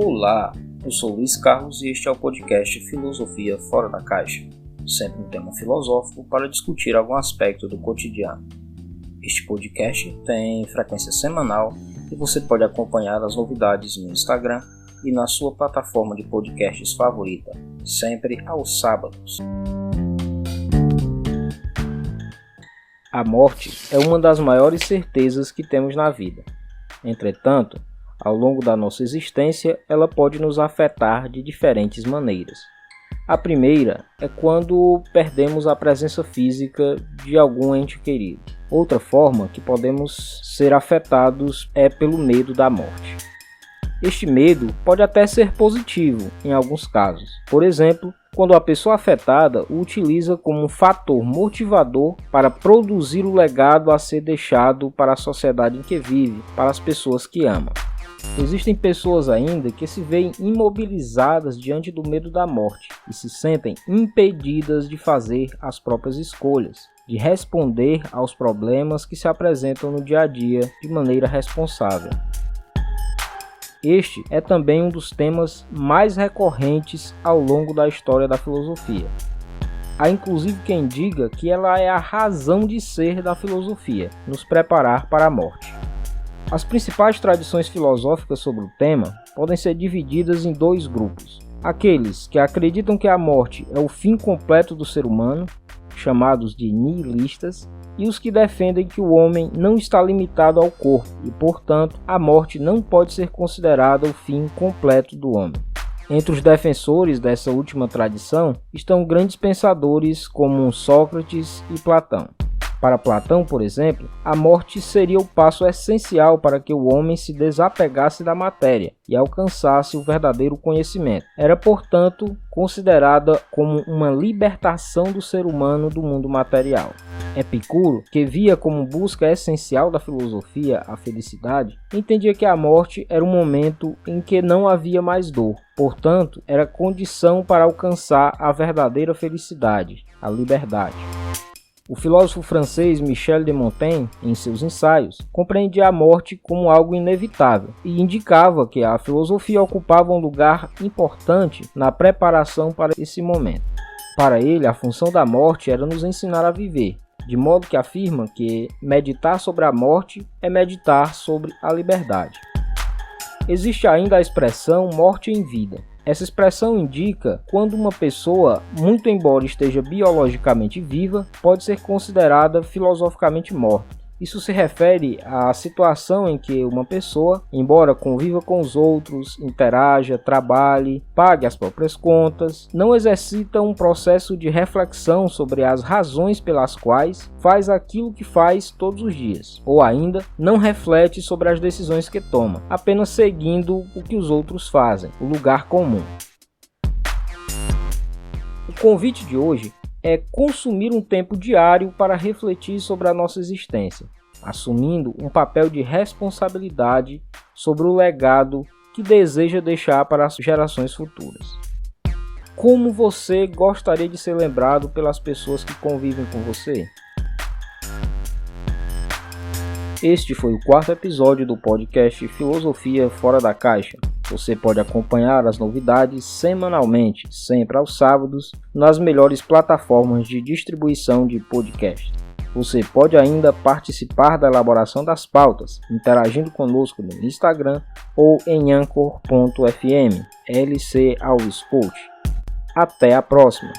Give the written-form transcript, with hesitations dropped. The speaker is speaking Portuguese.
Olá, eu sou Luiz Carlos e este é o podcast Filosofia Fora da Caixa, sempre um tema filosófico para discutir algum aspecto do cotidiano. Este podcast tem frequência semanal e você pode acompanhar as novidades no Instagram e na sua plataforma de podcasts favorita, sempre aos sábados. A morte é uma das maiores certezas que temos na vida. Entretanto, ao longo da nossa existência, ela pode nos afetar de diferentes maneiras. A primeira é quando perdemos a presença física de algum ente querido. Outra forma que podemos ser afetados é pelo medo da morte. Este medo pode até ser positivo em alguns casos. Por exemplo, quando a pessoa afetada o utiliza como um fator motivador para produzir o legado a ser deixado para a sociedade em que vive, para as pessoas que ama. Existem pessoas ainda que se veem imobilizadas diante do medo da morte e se sentem impedidas de fazer as próprias escolhas, de responder aos problemas que se apresentam no dia a dia de maneira responsável. Este é também um dos temas mais recorrentes ao longo da história da filosofia. Há inclusive quem diga que ela é a razão de ser da filosofia, nos preparar para a morte. As principais tradições filosóficas sobre o tema podem ser divididas em dois grupos. Aqueles que acreditam que a morte é o fim completo do ser humano, chamados de nihilistas, e os que defendem que o homem não está limitado ao corpo e, portanto, a morte não pode ser considerada o fim completo do homem. Entre os defensores dessa última tradição estão grandes pensadores como Sócrates e Platão. Para Platão, por exemplo, a morte seria o passo essencial para que o homem se desapegasse da matéria e alcançasse o verdadeiro conhecimento. Era, portanto, considerada como uma libertação do ser humano do mundo material. Epicuro, que via como busca essencial da filosofia a felicidade, entendia que a morte era um momento em que não havia mais dor. Portanto, era condição para alcançar a verdadeira felicidade, a liberdade. O filósofo francês Michel de Montaigne, em seus ensaios, compreendia a morte como algo inevitável e indicava que a filosofia ocupava um lugar importante na preparação para esse momento. Para ele, a função da morte era nos ensinar a viver, de modo que afirma que meditar sobre a morte é meditar sobre a liberdade. Existe ainda a expressão morte em vida. Essa expressão indica quando uma pessoa, muito embora esteja biologicamente viva, pode ser considerada filosoficamente morta. Isso se refere à situação em que uma pessoa, embora conviva com os outros, interaja, trabalhe, pague as próprias contas, não exercita um processo de reflexão sobre as razões pelas quais faz aquilo que faz todos os dias, ou ainda não reflete sobre as decisões que toma, apenas seguindo o que os outros fazem, o lugar comum. O convite de hoje é consumir um tempo diário para refletir sobre a nossa existência, assumindo um papel de responsabilidade sobre o legado que deseja deixar para as gerações futuras. Como você gostaria de ser lembrado pelas pessoas que convivem com você? Este foi o 4º episódio do podcast Filosofia Fora da Caixa. Você pode acompanhar as novidades semanalmente, sempre aos sábados, nas melhores plataformas de distribuição de podcast. Você pode ainda participar da elaboração das pautas, interagindo conosco no Instagram ou em anchor.fm, LC Alves Coach. Até a próxima!